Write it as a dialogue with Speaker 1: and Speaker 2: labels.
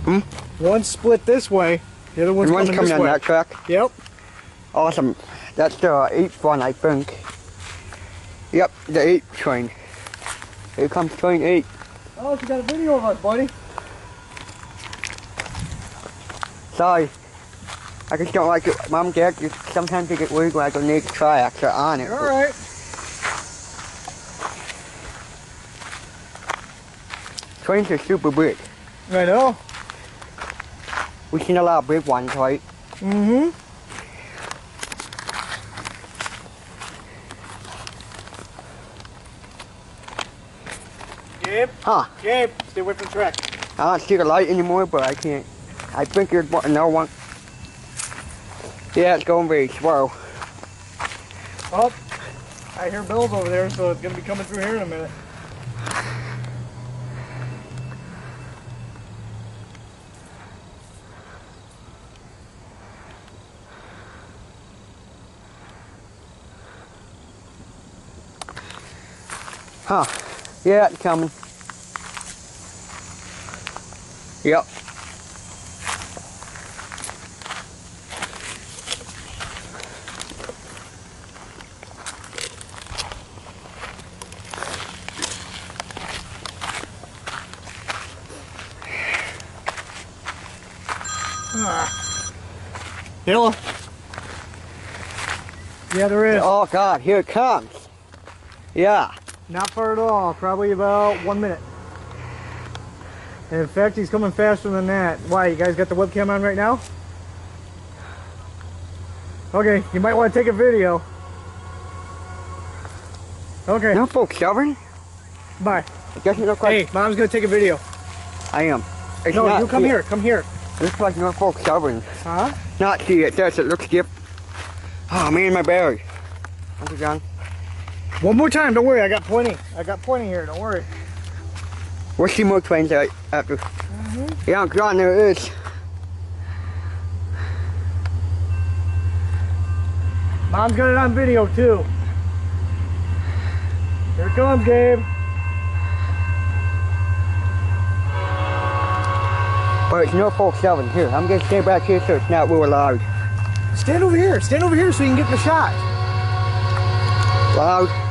Speaker 1: Hmm?
Speaker 2: One's split this way. The other one's coming this way.
Speaker 1: Coming on that track?
Speaker 2: Yep.
Speaker 1: Awesome. That's the 8th one, I think. Yep, the 8th train. Here comes train 8.
Speaker 2: Oh, you got a video of us, buddy.
Speaker 1: Sorry. I just don't like it. Mom and Dad, sometimes they get weird when I don't need tracks on it.
Speaker 2: Alright.
Speaker 1: Trains are super big.
Speaker 2: I know.
Speaker 1: We've seen a lot of big ones, right?
Speaker 2: Mm-hmm. Gabe?
Speaker 1: Huh.
Speaker 2: Gabe, stay away from the track.
Speaker 1: I don't see the light anymore, but I can't. I think there's another one. Yeah, it's going very slow.
Speaker 2: Oh, I hear bells over there, so it's going to be coming through here in a minute.
Speaker 1: Huh. Yeah, it's coming. Yep.
Speaker 2: Yellow. Yeah, there is.
Speaker 1: Oh God, here it comes. Yeah.
Speaker 2: Not far at all, probably about 1 minute. And in fact, he's coming faster than that. Why, you guys got the webcam on right now? Okay, you might want to take a video. Okay.
Speaker 1: No folks stubborn?
Speaker 2: Bye.
Speaker 1: It doesn't look like...
Speaker 2: Hey, Mom's going to take a video.
Speaker 1: I am. It's
Speaker 2: No,
Speaker 1: not,
Speaker 2: you come here, come here.
Speaker 1: It looks like Norfolk stubborn.
Speaker 2: Huh?
Speaker 1: Not see it does, it looks different. Oh man, my berry. Okay, John.
Speaker 2: One more time, don't worry, I got plenty. I got plenty here, don't worry.
Speaker 1: We'll see more trains after. Yeah, John, there is.
Speaker 2: Mom's got it on video too. Here it comes, Gabe.
Speaker 1: But it's Norfolk 7. Here, I'm gonna stay back here so it's not real loud.
Speaker 2: Stand over here so you can get in the shot.
Speaker 1: Loud.